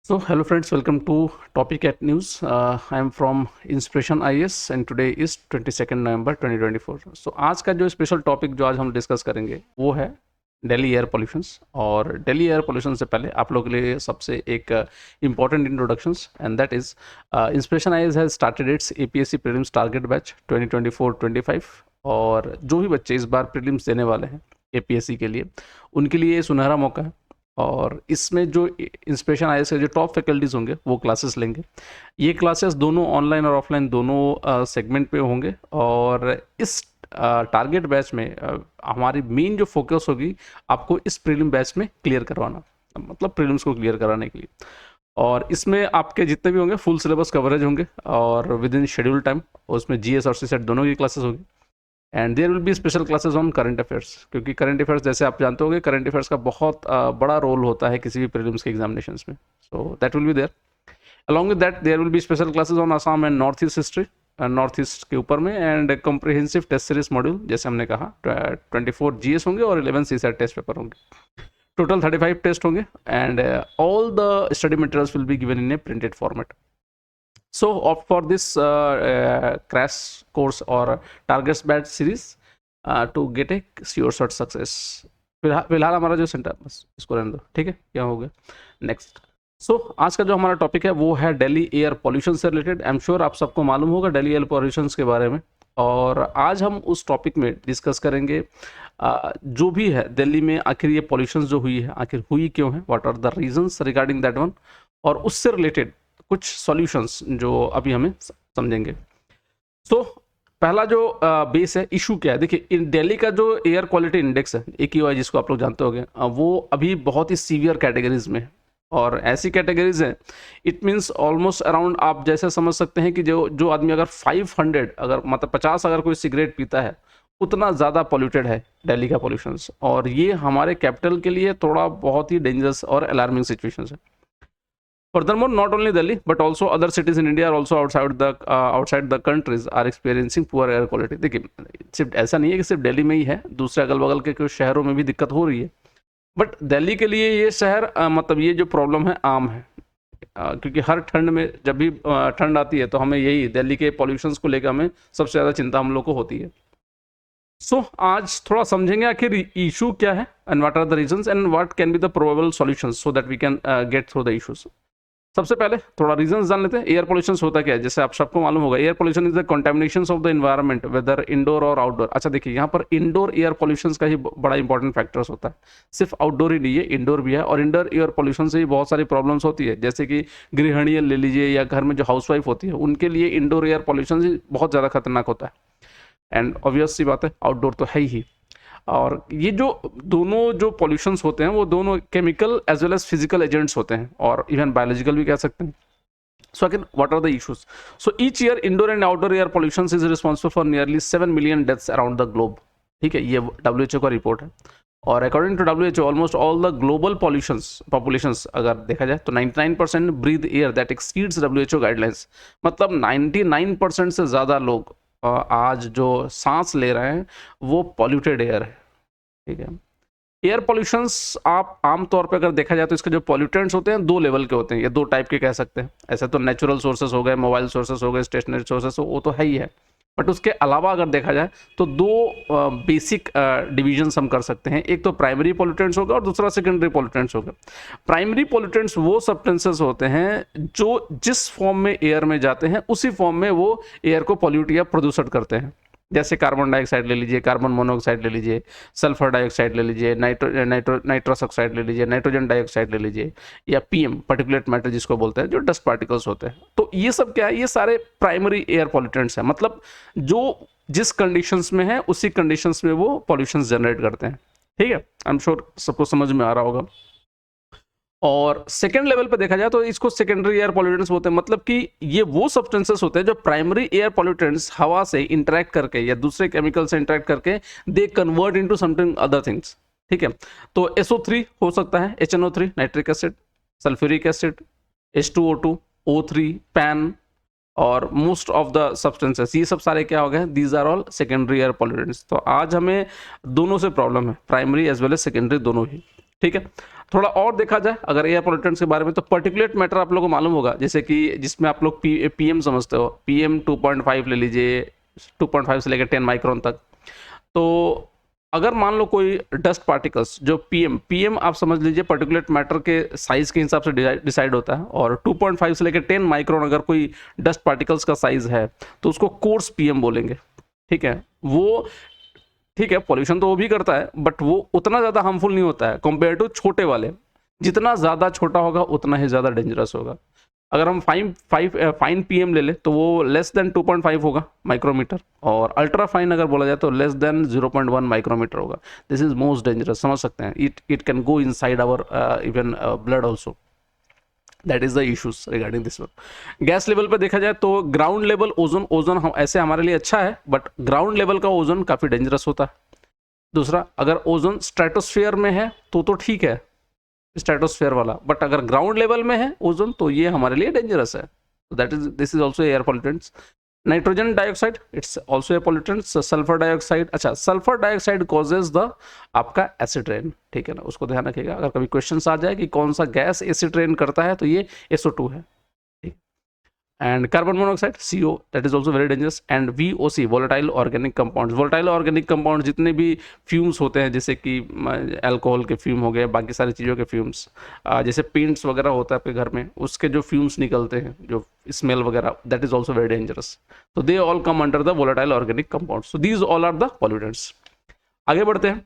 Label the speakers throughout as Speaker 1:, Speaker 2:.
Speaker 1: So, hello friends, welcome to Topic at News. I am from Inspiration IS and today is 22nd November 2024. So, आज का जो special topic जो आज हम discuss करेंगे वो है दिल्ली एयर पोल्यूशंस। और दिल्ली एयर पोल्यूशन से पहले आप लोगों के लिए सबसे एक important introductions and that is inspiration eyes has started it's APSC prelims target batch 2024-25। और जो भी बच्चे इस बार प्रीलिम्स देने वाले हैं एपीएससी के लिए उनके लिए ये सुनहरा मौका है। और इसमें जो इंस्पिरेशन आईएएस के जो टॉप फैकल्टीज होंगे वो क्लासेस लेंगे। ये क्लासेस दोनों ऑनलाइन और ऑफलाइन दोनों सेगमेंट पे होंगे। और इस टारगेट बैच में हमारी मेन जो फोकस होगी आपको इस प्रीलिम बैच में क्लियर करवाना, मतलब प्रीलिम्स को क्लियर कराने के लिए। और इसमें आपके जितने भी होंगे फुल सिलेबस कवरेज होंगे और विद इन शेड्यूल टाइम। उसमें जीएस और सीसेट दोनों की क्लासेस होगी। And there will be special classes on current affairs, क्योंकि करंट अफेयर्स जैसे आप जानते होंगे करंट अफेयर्स का बहुत बड़ा रोल होता है किसी भी प्रीलिम्स के एग्जामिनेशंस में। So that will be there. Along with that there will be special classes on Assam and north east history, north east के ऊपर में, and comprehensive test series module जैसे हमने कहा 24 जीएस होंगे और 11 सीसेट टेस्ट पेपर होंगे। टोटल 35 टेस्ट होंगे and all the study materials will be given in a printed format. So opt for this crash course or targets batch series to get a sure shot success. फिलहाल हमारा जो centre बस इसको रहने दो, ठीक है, क्या हो गया नेक्स्ट। सो आज का जो हमारा टॉपिक है वो है दिल्ली एयर पॉल्यूशन से रिलेटेड। आई एम श्योर आप सबको मालूम होगा दिल्ली एयर पॉल्यूशन के बारे में। और आज हम उस टॉपिक में डिस्कस करेंगे जो भी है दिल्ली में आखिर ये पॉल्यूशन जो हुई है आखिर हुई क्यों है, what are the reasons regarding that one, और उससे रिलेटेड कुछ सॉल्यूशंस जो अभी हमें समझेंगे। तो पहला जो बेस है, इशू क्या है। देखिए इन दिल्ली का जो एयर क्वालिटी इंडेक्स है AQI जिसको आप लोग जानते होंगे, वो अभी बहुत ही सीवियर कैटेगरीज में है। और ऐसी कैटेगरीज हैं, इट मीन्स ऑलमोस्ट अराउंड आप जैसे समझ सकते हैं कि जो आदमी अगर 500 अगर मतलब 50 अगर कोई सिगरेट पीता है उतना ज़्यादा पॉल्यूटेड है दिल्ली का पॉल्यूशन। और ये हमारे कैपिटल के लिए थोड़ा बहुत ही डेंजरस और अलार्मिंग सिचुएशन है। Furthermore, not only Delhi but also other cities in India are also outside the countries are experiencing poor air quality. देखिए सिर्फ ऐसा नहीं है कि सिर्फ दिल्ली में ही है, दूसरे अगल बगल के कुछ शहरों में भी दिक्कत हो रही है। बट दिल्ली के लिए ये शहर मतलब ये जो प्रॉब्लम है आम है, क्योंकि हर ठंड में जब भी ठंड आती है तो हमें यही दिल्ली के पॉल्यूशन को लेकर हमें सबसे ज़्यादा चिंता हम लोग को होती है। सो आज थोड़ा समझेंगे आखिर इशू क्या है and what are the reasons and what can be the probable solutions so that we can get through the issues. सबसे पहले थोड़ा रीजंस जान लेते हैं। एयर पोल्यूशन होता क्या है, जैसे आप सबको मालूम होगा air pollution is the contamination of the environment whether indoor और आउटडोर। अच्छा देखिए यहाँ पर इंडोर एयर पोल्यूशन का ही बड़ा इंपॉर्टेंट फैक्टर्स होता है, सिर्फ आउटडोर ही नहीं है, इंडोर भी है। और इंडोर एयर पोल्यूशन से ही बहुत सारी प्रॉब्लम्स होती है, जैसे कि गृहिणी ले लीजिए या घर में जो हाउसवाइफ होती है उनके लिए इंडोर एयर पोल्यूशन बहुत ज़्यादा खतरनाक होता है। एंड ऑब्वियस सी बात है आउटडोर तो है ही। और ये जो दोनों जो पॉल्यूशंस होते हैं वो दोनों chemical as well as physical agents होते हैं और इवन बायोलॉजिकल भी कह सकते हैं। So again what are the issues. So each year indoor and outdoor air pollution is responsible for nearly 7 million deaths around the globe. ठीक है, ये WHO का रिपोर्ट है। और according to WHO almost all the global populations अगर देखा जाए तो 99% breathe air that exceeds WHO guidelines. मतलब 99% से ज़्यादा लोग आज जो सांस ले रहे हैं वो पॉल्यूटेड एयर है। ठीक है, एयर पॉल्यूशंस आप आमतौर पे अगर देखा जाए तो इसके जो पॉल्यूटेंट्स होते हैं 2 लेवल के होते हैं, ये 2 टाइप के कह सकते हैं। ऐसे तो नेचुरल सोर्सेस हो गए, मोबाइल सोर्सेस हो गए, स्टेशनरी सोर्सेस, वो तो है ही है। बट उसके अलावा अगर देखा जाए तो 2 बेसिक डिविजन्स हम कर सकते हैं। एक तो प्राइमरी पॉल्यूटेंट्स होगा और दूसरा सेकेंडरी पॉल्यूटेंट्स होगा। प्राइमरी पॉल्यूटेंट्स वो सब्सटेंसेस होते हैं जो जिस फॉर्म में एयर में जाते हैं उसी फॉर्म में वो एयर को पॉल्यूट या प्रदूषित करते हैं। जैसे कार्बन डाइऑक्साइड ले लीजिए, कार्बन मोनोऑक्साइड ले लीजिए, सल्फर डाइऑक्साइड ले लीजिए, नाइट्रस ऑक्साइड ले लीजिए, नाइट्रोजन डाइऑक्साइड ले लीजिए, या PM पार्टिकुलेट मैटर जिसको बोलते हैं, जो डस्ट पार्टिकल्स होते हैं। तो ये सब क्या है, ये सारे प्राइमरी एयर पॉल्यूटेंट्स हैं, मतलब जो जिस कंडीशंस में है उसी कंडीशंस में वो पॉल्यूशन जनरेट करते हैं। ठीक है, आई एम श्योर सबको समझ में आ रहा होगा। और सेकेंड लेवल पे देखा जाए तो इसको सेकेंडरी एयर पॉल्यूटेंट्स बोलते हैं, मतलब कि ये वो सब्सटेंसेस होते हैं जो प्राइमरी एयर पॉल्यूटेंट्स हवा से इंटरेक्ट करके या दूसरे केमिकल से इंटरेक्ट करके they convert into something other things. ठीक है, तो SO3 हो सकता है, HNO3 nitric acid, sulphuric acid, H2O2, O3, PAN, और मोस्ट ऑफ द सब्सटेंसेस, ये सब सारे क्या हो गए, these are all secondary air pollutants. तो आज हमें दोनों से प्रॉब्लम है, primary as well as secondary दोनों ही। ठीक है, थोड़ा और देखा जाए अगर एयर पोल्यूटेंट्स के बारे में, तो पर्टिकुलेट मैटर आप लोगों को मालूम होगा, जैसे कि जिसमें आप लोग पीएम समझते हो, पीएम 2.5 ले लीजिए, 2.5 से लेकर 10 माइक्रोन तक। तो अगर मान लो कोई डस्ट पार्टिकल्स जो पीएम आप समझ लीजिए पर्टिकुलेट मैटर के साइज के हिसाब से डिसाइड होता है, और 2.5 से लेकर 10 माइक्रोन अगर कोई डस्ट पार्टिकल्स का साइज है तो उसको कोर्स पीएम बोलेंगे। ठीक है, वो ठीक है, पॉल्यूशन तो वो भी करता है, बट वो उतना ज़्यादा हार्मफुल नहीं होता है कंपेयर टू छोटे वाले। जितना ज़्यादा छोटा होगा उतना ही ज़्यादा डेंजरस होगा। अगर हम फाइन पीएम ले ले तो वो लेस देन 2.5 होगा माइक्रोमीटर, और अल्ट्रा फाइन अगर बोला जाए तो लेस देन 0.1 माइक्रोमीटर होगा। दिस इज मोस्ट डेंजरस, समझ सकते हैं। It can go inside our even blood also. That is the issues regarding this one. Gas level पे देखा जाए तो ग्राउंड लेवल ओजोन हम ऐसे हमारे लिए अच्छा है, बट ग्राउंड लेवल का ओजोन काफ़ी डेंजरस होता है। दूसरा, अगर ओजोन स्ट्रेटोस्फेयर में है तो ठीक है, स्ट्रेटोस्फेयर वाला, बट अगर ग्राउंड लेवल में है ओजोन तो ये हमारे लिए डेंजरस है। That is this is also air pollutants. Nitrogen dioxide, it's also air pollutants. Sulphur dioxide, अच्छा सल्फर डाइऑक्साइड कॉजेज द आपका एसिड रेन, ठीक है ना, उसको ध्यान रखिएगा। अगर कभी क्वेश्चन आ जाए कि कौन सा गैस एसिड रेन करता है तो ये SO2 है। And carbon monoxide, CO, that is also very dangerous. And VOC, volatile organic compounds. volatile organic compounds जितने भी फ्यूम्स होते हैं, जैसे कि अल्कोहल के फ्यूम हो गए, बाकी सारी चीज़ों के फ्यूम्स, जैसे पेंट्स वगैरह होता है आपके घर में, उसके जो फ्यूम्स निकलते हैं, जो स्मेल वगैरह, that is also very dangerous. तो they all come under the volatile organic compounds. So these all are the pollutants. आगे बढ़ते हैं।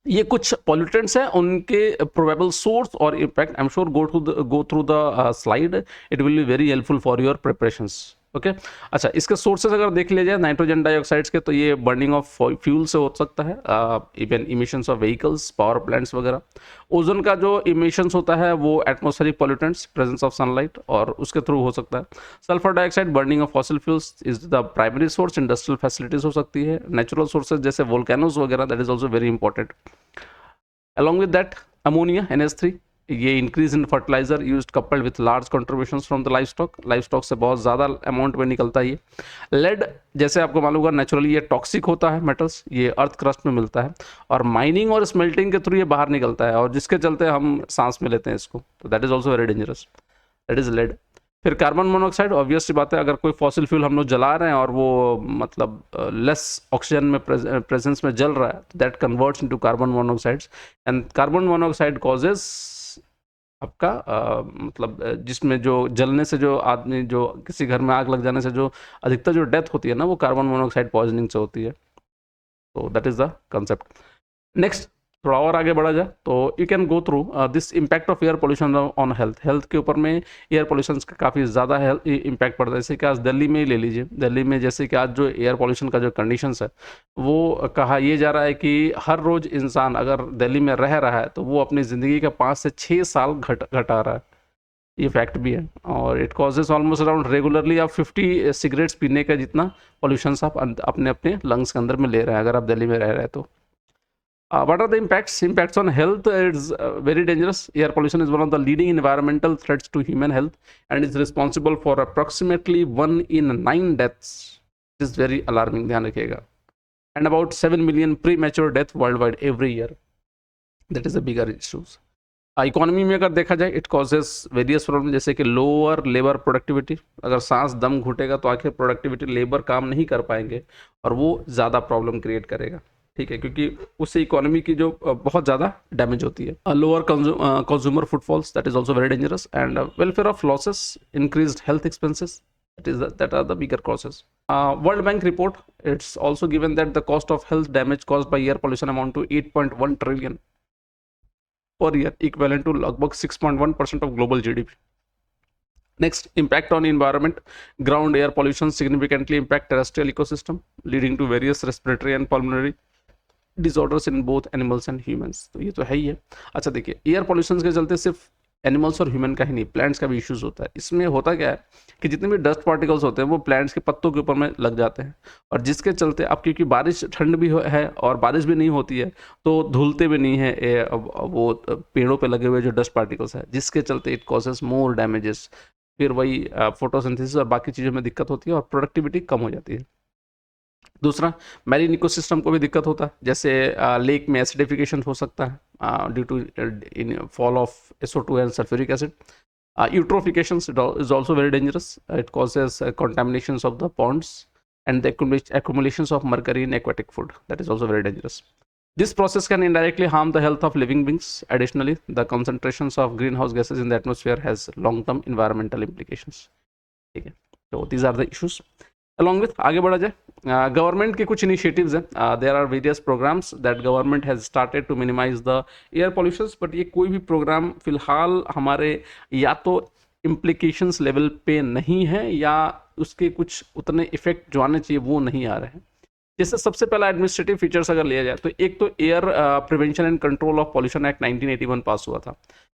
Speaker 1: ये कुछ पॉल्यूटेंट्स हैं, उनके प्रोबेबल सोर्स और impact. I am sure go through the slide, it will be very helpful for your preparations. Okay, अच्छा इसके सोर्सेज अगर देख लिया जाए नाइट्रोजन डाइऑक्साइड्स के, तो ये बर्निंग ऑफ फ्यूल से हो सकता है, even emissions of vehicles, power plants वगैरह। ओजोन का जो इमिशंस होता है वो atmospheric pollutants, presence of sunlight, और उसके थ्रू हो सकता है। Sulphur dioxide, burning of fossil fuels is the primary source. Industrial facilities हो सकती है। नेचुरल सोर्सेज जैसे वोल्केनोज वगैरह, that is also very important. Along with that, ammonia, NH3, ये increase in fertiliser used coupled with large contributions from the livestock से बहुत ज़्यादा amount में निकलता है ये। लेड, जैसे आपको मालूम होगा, नेचुरली ये टॉक्सिक होता है मेटल्स, ये अर्थ क्रस्ट में मिलता है, और माइनिंग और स्मेल्टिंग के थ्रू ये बाहर निकलता है, और जिसके चलते हम सांस में लेते हैं इसको, तो that is also very dangerous. That is lead. फिर कार्बन मोनोऑक्साइड, ऑब्वियस सी बात है, अगर कोई फॉसिल फ्यूल हम लोग जला रहे हैं और वो मतलब लेस ऑक्सीजन में प्रेजेंस में जल रहा है, that converts into carbon monoxides. And carbon monoxide causes आपका मतलब जिसमें जो जलने से जो आदमी, जो किसी घर में आग लग जाने से जो अधिकतर जो डेथ होती है ना, वो कार्बन मोनोऑक्साइड पॉइजनिंग से होती है। तो that is the concept. Next, थोड़ा और आगे बढ़ा जाए तो you can go through this impact of air pollution on health के ऊपर में एयर पोल्यूशन का काफ़ी ज़्यादा इम्पैक्ट पड़ता है। जैसे कि आज दिल्ली में ही ले लीजिए, दिल्ली में जैसे कि आज जो एयर पोल्यूशन का जो कंडीशंस है, वो कहा ये जा रहा है कि हर रोज़ इंसान अगर दिल्ली में रह रहा है तो वो अपनी ज़िंदगी का 5 से 6 साल घटा रहा है। ये फैक्ट भी है, और it causes almost around regularly आप 50 सिगरेट्स पीने का जितना पोल्यूशन आप अपने अपने लंग्स के अंदर में ले रहे हैं अगर आप दिल्ली में रह रहे हैं तो। What are the impacts on health? It's very dangerous. Air pollution is one of the leading environmental threats to human health and is responsible for approximately 1 in 9 deaths. This is very alarming, ध्यान रखिएगा, and about 7 million premature death worldwide every year. That is a bigger issues. Economy में अगर देखा जाए, it causes various problem, जैसे कि lower labour productivity. अगर सांस दम घुटेगा तो आखिर प्रोडक्टिविटी, लेबर काम नहीं कर पाएंगे, और वो ज़्यादा प्रॉब्लम क्रिएट करेगा। ठीक है, क्योंकि उससे इकोनॉमी की जो बहुत ज़्यादा डैमेज होती है। Lower consumer footfalls, that is also very dangerous. And welfare of losses, increased health expenses, that are the bigger causes. World Bank report, it's also given that the cost of health damage caused by air pollution amount to 8.1 trillion per year, equivalent to लगभग 6.1% of global GDP. Next, impact on environment. Ground air pollution significantly impact terrestrial ecosystem, leading to various respiratory and pulmonary disorders in both animals and humans. तो ये तो है ही है। अच्छा देखिए, air pollution के चलते सिर्फ एनिमल्स और ह्यूमन का ही नहीं, प्लांट्स का भी इश्यूज होता है। इसमें होता क्या है कि जितने भी डस्ट पार्टिकल्स होते हैं वो प्लांट्स के पत्तों के ऊपर में लग जाते हैं, और जिसके चलते अब क्योंकि बारिश, ठंड भी है और बारिश भी नहीं होती है, तो धुलते भी नहीं है वो पेड़ों पे लगे हुए जो डस्ट पार्टिकल्स है, जिसके चलते इट कॉजेस मोर डैमेजेस। फिर वही फोटोसिंथेसिस और बाकी चीज़ों में दिक्कत होती है और प्रोडक्टिविटी कम हो जाती है। दूसरा, मैरीन इकोसिस्टम को भी दिक्कत होता है, जैसे लेक में एसिडिफिकेशन हो सकता है due to in fall of SO2 and sulphuric acid. Eutrophication is also very dangerous. It causes contaminations of the ponds and the accumulations of mercury in aquatic food. That is also very dangerous. This process can indirectly harm the health of living beings. Additionally, the concentrations of greenhouse gases in the atmosphere has long-term environmental implications. ठीक है, तो these are the issues. Along with, आगे बढ़ा जाए, government के कुछ initiatives हैं. There are various programmes that government has started to minimise the air pollutions, but ये कोई भी प्रोग्राम फिलहाल हमारे या तो इम्प्लीकेशंस लेवल पे नहीं है या उसके कुछ उतने इफेक्ट जो आने चाहिए वो नहीं आ रहे हैं. जैसे सबसे पहला एडमिनिस्ट्रेटिव फीचर्स अगर लिया जाए तो एक तो air prevention and control of pollution act 1981 पास हुआ था,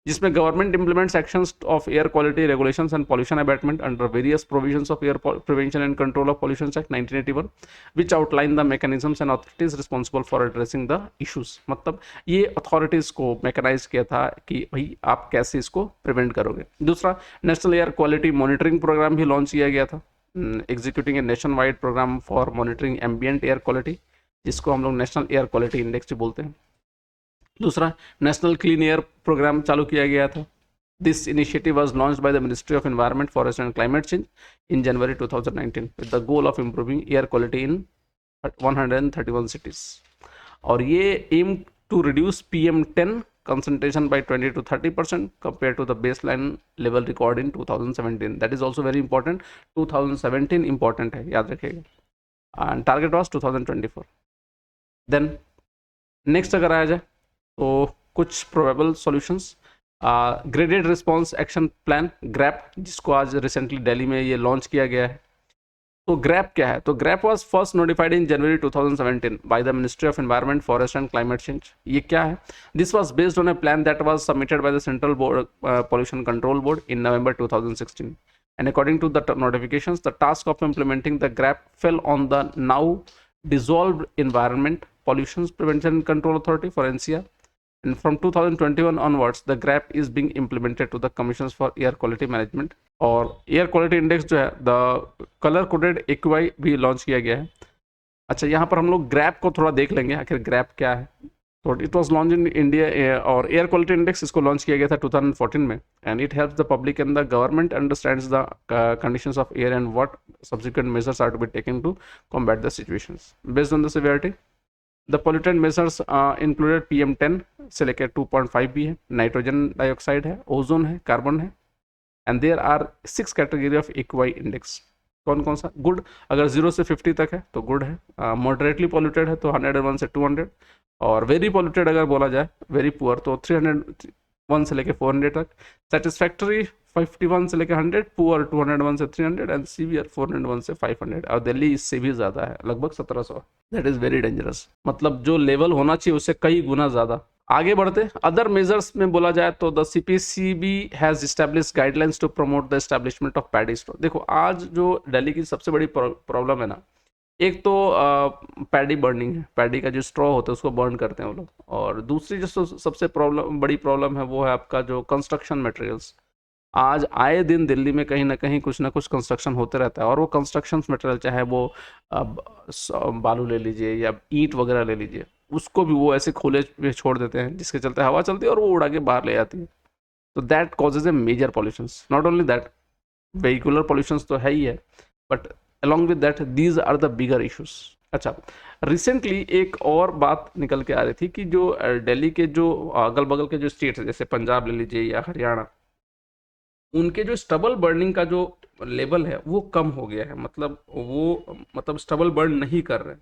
Speaker 1: जिसमें government implements actions of air quality regulations and pollution abatement under various provisions of air prevention and control of pollution act 1981 which outline the mechanisms and authorities responsible for addressing the issues. मतलब ये authorities को mechanise किया था कि भाई आप कैसे इसको प्रिवेंट करोगे. दूसरा, national air quality monitoring programme भी लॉन्च किया गया था, executing a nationwide programme for monitoring ambient air quality, जिसको हम लोग नेशनल एयर क्वालिटी इंडेक्स भी बोलते हैं. दूसरा, नेशनल क्लीन एयर प्रोग्राम चालू किया गया था. This initiative was launched by the ministry of environment, forest and climate change in January 2019 with the goal of improving air quality in 131 cities. और ये aim to reduce PM10 concentration by 20 to 30% compared to the baseline level record in 2017. That is also very important. 2017 important है, याद रखिएगा. And target was 2024. Then next अगर आया जाए तो कुछ probable solutions. Graded Response Action Plan GRAP, जिसको आज रिसेंटली दिल्ली में ये लॉन्च किया गया है. तो GRAP क्या है? तो GRAP was first notified in January 2017 by the Ministry of Environment, Forest and Climate Change. ये क्या है? This was based on a plan that was submitted by the Central Pollution Control Board in November 2016. And according to the notifications, the task of implementing the GRAP fell on the now dissolved Environment Pollution Prevention and Control Authority for NCR. And from 2021 onwards, the GRAP is being implemented to the Commissions for Air Quality Management. और air quality index जो है, the colour coded AQI भी launch किया गया है. अच्छा, यहाँ पर हम लोग ग्रैप को थोड़ा देख लेंगे आखिर ग्रैप क्या है. तो it was launch in India, और एयर क्वालिटी इंडेक्स इसको लॉन्च किया गया था 2014 में. And it helps the public and the government understands the conditions of air and what subsequent measures are to be taken to combat the situations based on the severity. The pollutant measures included PM10 से लेकर 2.5 भी है, nitrogen dioxide है, ozone है, carbon है. And there are 6 category of AQI index. कौन कौन सा? गुड, अगर 0 से 50 तक है तो गुड है. मॉडरेटली पॉल्यूटेड है तो 101 से 200. और वेरी पॉल्यूटेड अगर बोला जाए, वेरी पुअर, तो 301 से लेकर 400 तक. सेटिस्फैक्टरी 51 से लेकर 100, पुअर 201 से 300 एंड सीवियर 401 से 500. और दिल्ली इससे भी ज़्यादा है, लगभग 1700. That is very dangerous. मतलब जो लेवल होना चाहिए उससे कई गुना ज़्यादा. आगे बढ़ते, अदर मेजर्स में बोला जाए तो the CPCB has establish guidelines to promote the establishment of paddy store. देखो, आज जो दिल्ली की सबसे बड़ी प्रॉब्लम है ना, एक तो पैडी बर्निंग है, पैडी का जो स्ट्रॉ होता है उसको बर्न करते हैं वो लोग. और दूसरी जो सबसे बड़ी प्रॉब्लम है वो है आपका जो कंस्ट्रक्शन मटेरियल्स. आज आए दिन दिल्ली में कहीं ना कहीं कुछ ना कुछ कंस्ट्रक्शन होते रहता है, और वो कंस्ट्रक्शन मटेरियल चाहे वो बालू ले लीजिए या ईंट वगैरह ले लीजिए, उसको भी वो ऐसे खोले में छोड़ देते हैं जिसके चलते हवा चलती है और वो उड़ा के बाहर ले जाती है. तो that causes a major pollutions. Not only that, vehicular pollutions तो है ही है, but along with that these are the bigger issues. अच्छा, रिसेंटली एक और बात निकल के आ रही थी कि जो दिल्ली के जो अगल बगल के जो स्टेट्स हैं, जैसे पंजाब ले लीजिए या हरियाणा, उनके जो स्टबल बर्निंग का जो लेवल है वो कम हो गया है. मतलब स्टबल बर्न नहीं कर रहे.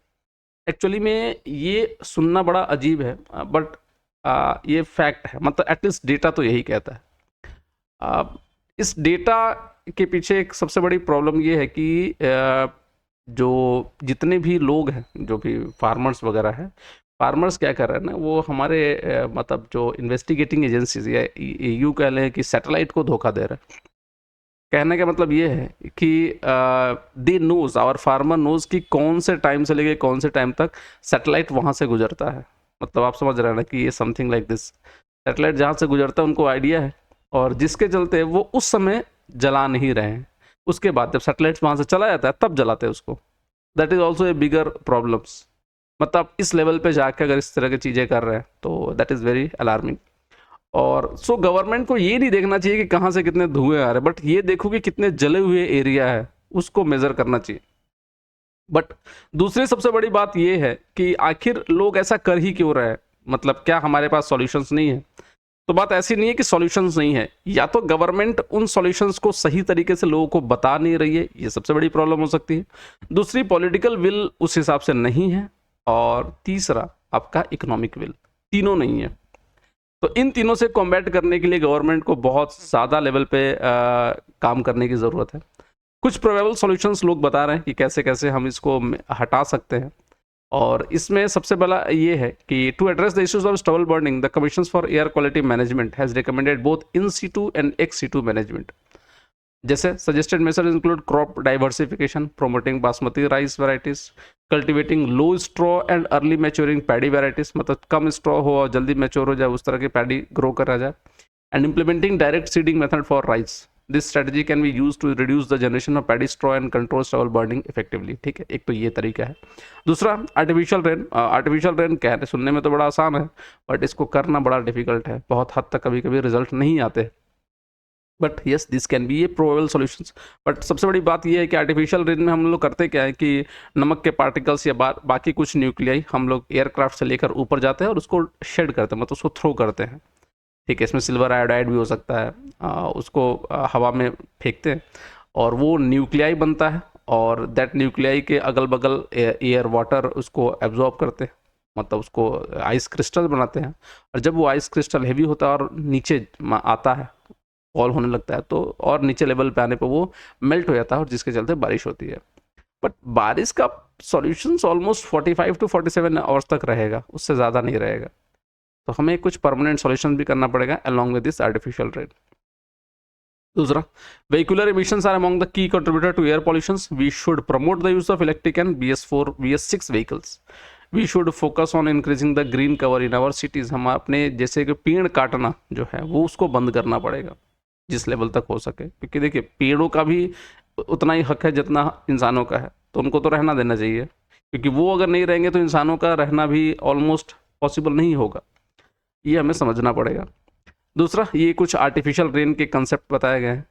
Speaker 1: एक्चुअली में ये सुनना बड़ा अजीब है, बट ये फैक्ट है. मतलब एटलीस्ट डेटा तो यही कहता है. इस डेटा के पीछे एक सबसे बड़ी प्रॉब्लम ये है कि जो जितने भी लोग हैं, जो भी फार्मर्स वगैरह हैं, फार्मर्स क्या कर रहे हैं ना, वो हमारे मतलब जो इन्वेस्टिगेटिंग एजेंसीज या यूँ कह लें कि सैटेलाइट को धोखा दे रहे हैं. कहने का मतलब ये है कि they knows, our farmer knows कि कौन से टाइम से लेके कौन से टाइम तक सैटेलाइट वहाँ से गुजरता है. मतलब आप समझ रहे हैं ना कि ये समथिंग लाइक दिस. सैटेलाइट जहाँ से गुजरता है उनको आइडिया है, और जिसके चलते वो उस समय जला नहीं रहे हैं. उसके बाद जब सैटेलाइट वहाँ से चला जाता है तब जलाते हैं उसको. That is also a bigger problems. मतलब इस लेवल पे जाके अगर इस तरह की चीज़ें कर रहे हैं तो दैट इज़ वेरी अलार्मिंग। और सो गवर्नमेंट को ये नहीं देखना चाहिए कि कहाँ से कितने धुएं आ रहे हैं, बट ये देखो कि कितने जले हुए एरिया है, उसको मेजर करना चाहिए। बट दूसरी सबसे बड़ी बात ये है कि आखिर लोग ऐसा कर ही क्यों रहे हैं, मतलब क्या हमारे पास सॉल्यूशंस नहीं है? तो बात ऐसी नहीं है कि सॉल्यूशंस नहीं है, या तो गवर्नमेंट उन सॉल्यूशंस को सही तरीके से लोगों को बता नहीं रही है, ये सबसे बड़ी प्रॉब्लम हो सकती है। दूसरी, पॉलिटिकल विल उस हिसाब से नहीं है। और तीसरा, आपका इकोनॉमिक विल, तीनों नहीं है। तो इन तीनों से कॉम्बैट करने के लिए गवर्नमेंट को बहुत ज़्यादा लेवल पे काम करने की ज़रूरत है। कुछ प्रोबेबल सॉल्यूशंस लोग बता रहे हैं कि कैसे कैसे हम इसको हटा सकते हैं। और इसमें सबसे पहला ये है कि to address the issues of stubble burning, the commission for air quality management has recommended both in situ and ex situ management. जैसे suggested measures include crop diversification, promoting basmati rice varieties, cultivating low straw and early maturing paddy varieties, मतलब कम straw हो और जल्दी mature हो जाए उस तरह की पैडी ग्रो करा जाए, and implementing direct seeding method for rice. This strategy can be use to reduce the generation of paddy straw and control stubble burning effectively. ठीक है, एक तो ये तरीका है। दूसरा, आर्टिफिशियल रेन। आर्टिफिशियल रेन क्या है, सुनने में तो बड़ा आसान है, बट इसको करना बड़ा डिफिकल्ट है, बहुत हद तक कभी कभी रिजल्ट नहीं आते। But yes, this can be A probable solutions. But सबसे बड़ी बात यह है कि आर्टिफिशियल रेन में हम लोग करते क्या है कि नमक के पार्टिकल्स या बाकी कुछ न्यूक्लियाई हम लोग एयरक्राफ्ट से लेकर ऊपर जाते हैं और उसको शेड करते हैं, मतलब उसको थ्रो करते हैं। ठीक है, इसमें सिल्वर आयोडाइड भी हो सकता है। उसको हवा में फेंकते हैं और वो न्यूक्लियाई बनता है, और दैट न्यूक्लियाई के अगल बगल एयर वाटर उसको एब्जॉर्ब करते हैं, मतलब उसको आइस क्रिस्टल बनाते हैं। और जब वो आइस क्रिस्टल हेवी होता है और नीचे आता है, फॉल होने लगता है, तो और नीचे लेवल पे आने पर वो मेल्ट हो जाता है, और जिसके चलते बारिश होती है। बट बारिश का सॉल्यूशंस ऑलमोस्ट 45 टू 47 आवर्स तक रहेगा, उससे ज़्यादा नहीं रहेगा। तो हमें कुछ परमानेंट सॉल्यूशन भी करना पड़ेगा along with this artificial rain. दूसरा, vehicular emissions are among the key contributor to air pollutions. We should promote the use of electric and BS4, BS6 vehicles. We should focus on increasing the green cover in our cities. हम अपने जैसे कि पेड़ काटना जो है वो उसको बंद करना पड़ेगा जिस लेवल तक हो सके, क्योंकि देखिए पेड़ों का भी उतना ही हक है जितना इंसानों का है, तो उनको तो रहना देना चाहिए, क्योंकि वो अगर नहीं रहेंगे तो इंसानों का रहना भी ऑलमोस्ट पॉसिबल नहीं होगा। ये हमें समझना पड़ेगा। दूसरा, ये कुछ आर्टिफिशियल रेन के कंसेप्ट बताए गए हैं,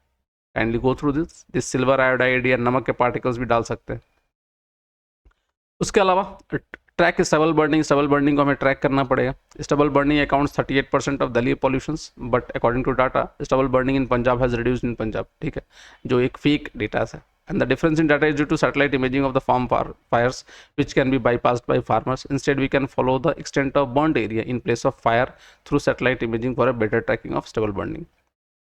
Speaker 1: kindly go through this silver iodide या नमक के पार्टिकल्स भी डाल सकते हैं। उसके अलावा ट्रैक स्टबल बर्निंग को हमें ट्रैक करना पड़ेगा। Stubble burning accounts 38% of Delhi pollutions, but according to data stubble burning in Punjab has reduced in Punjab. ठीक है, जो एक फेक डेटा है। And the difference in data is due to satellite imaging of the farm fires, which can be bypassed by farmers. Instead, we can follow the extent of burnt area in place of fire through satellite imaging for a better tracking of stubble burning.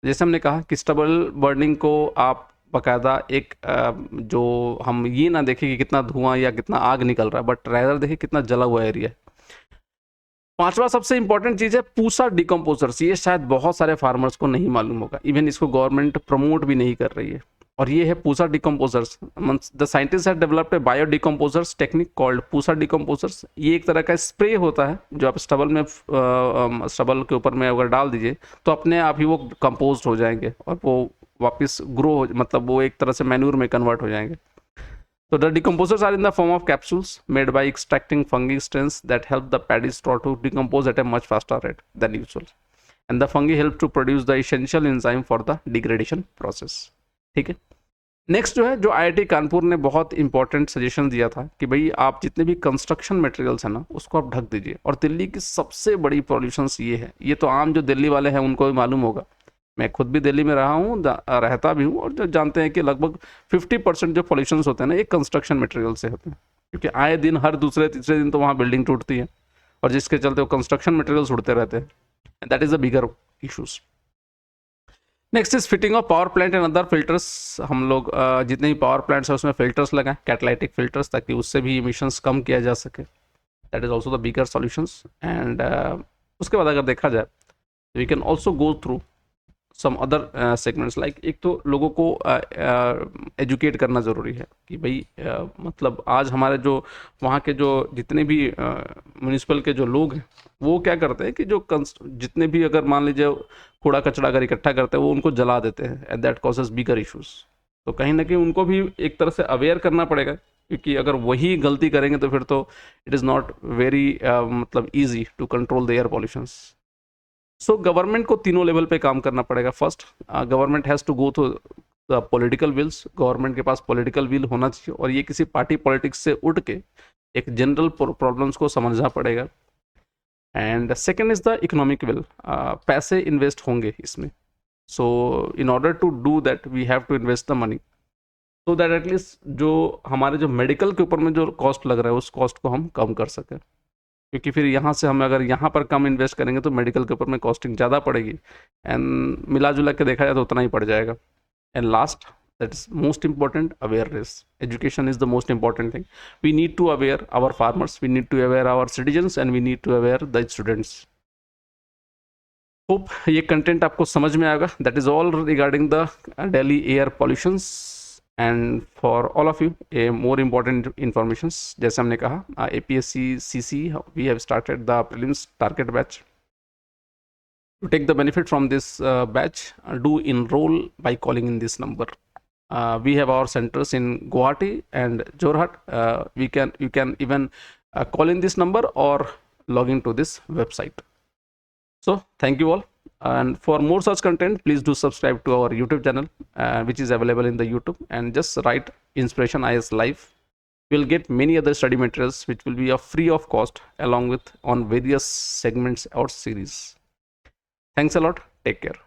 Speaker 1: जैसे हमने कहा कि stubble burning को आप बाकायदा एक जो हम ये ना देखें कि कितना धुआं या कितना आग निकल रहा है, बट रैदर देखें कितना जला हुआ एरिया है। पांचवा सबसे इंपॉर्टेंट चीज़ है पूसा डिकम्पोजर्स। ये शायद बहुत सारे फार्मर्स को नहीं मालूम होगा, इवन इसको गवर्नमेंट प्रमोट भी नहीं कर रही है। और ये है Pusa decomposers. The scientist have developed A bio decomposers technique called Pusa decomposers. ये एक तरह का स्प्रे होता है जो आप स्टबल के ऊपर में अगर डाल दीजिए तो अपने आप ही वो कंपोज हो जाएंगे और वो वापस ग्रो हो, मतलब वो एक तरह से मैन्यूर में कन्वर्ट हो जाएंगे। So the decomposers are in the form of capsules made by extracting fungi strains that help the paddy straw to decompose at a much faster rate than usual. And the fungi help to produce the essential enzyme for the degradation process. ठीक है, next जो है, जो IIT Kanpur ने बहुत important suggestion दिया था कि भाई आप जितने भी कंस्ट्रक्शन मटेरियल्स हैं ना उसको आप ढक दीजिए। और दिल्ली की सबसे बड़ी पॉल्यूशंस ये है, ये तो आम जो दिल्ली वाले हैं उनको भी मालूम होगा, मैं खुद भी दिल्ली में रहा हूँ, रहता भी हूँ, और जो जानते हैं कि लगभग 50% जो पॉल्यूशंस होते हैं ना ये कंस्ट्रक्शन मटेरियल से होते हैं, क्योंकि आए दिन हर दूसरे तीसरे दिन तो वहाँ बिल्डिंग टूटती है और जिसके चलते वो कंस्ट्रक्शन मटेरियल्स उड़ते रहते हैं। That is a bigger issues. Next is fitting of power plant and other filters. हम लोग जितने भी पावर प्लांट्स हैं उसमें फिल्टर्स लगाएं, कैटालाइटिक फिल्टर्स, ताकि उससे भी इमिशंस कम किया जा सके। That is also the bigger solutions. And उसके बाद अगर देखा जाए we can also go through some other segments like, एक तो लोगों को एजुकेट करना ज़रूरी है कि भाई मतलब आज हमारे जो वहाँ के जो जितने भी म्यूनिसिपल के जो लोग हैं वो क्या करते हैं कि जो जितने भी अगर मान लीजिए कूड़ा कचरा अगर इकट्ठा करते हैं वो उनको जला देते हैं, and that causes bigger issues. तो कहीं ना कहीं उनको भी एक तरह से अवेयर करना पड़ेगा क्योंकि अगर वही गलती करेंगे तो फिर तो इट इज़ नॉट वेरी मतलब easy to control the air pollutions. So government को तीनों लेवल पे काम करना पड़ेगा। First, government has to go through the political wills. Government के पास पॉलिटिकल विल होना चाहिए और ये किसी पार्टी पॉलिटिक्स से उठ के एक जनरल प्रॉब्लम्स को समझना पड़ेगा। And second is the economic will. पैसे इन्वेस्ट होंगे इसमें, so in order to do that we have to invest the money, so that at least जो हमारे जो मेडिकल के ऊपर में जो कॉस्ट लग रहा है उस कॉस्ट को हम कम कर सकें। क्योंकि फिर यहाँ से हम अगर यहाँ पर कम इन्वेस्ट करेंगे तो मेडिकल के ऊपर में कॉस्टिंग ज़्यादा पड़ेगी, एंड मिला जुला के देखा जाए तो उतना ही पड़ जाएगा। And last, that is most important, awareness. Education is the most important thing. We need to aware our farmers, we need to aware our citizens, and we need to aware the students. Hope ये content आपको समझ में आएगा। That is all regarding the Delhi air pollutions. And for all of you a more important information, जैसे हमने कहा APSC CC we have started the prelims target batch. To take the benefit from this batch, do enroll by calling in this number. We have our centers in Guwahati and Jorhat. You can even call in this number or log into this website. So thank you all, and for more such content please do subscribe to our YouTube channel, which is available in the YouTube, and just write Inspiration IAS Live. You'll get many other study materials which will be free of cost along with on various segments or series. Thanks a lot. Take care.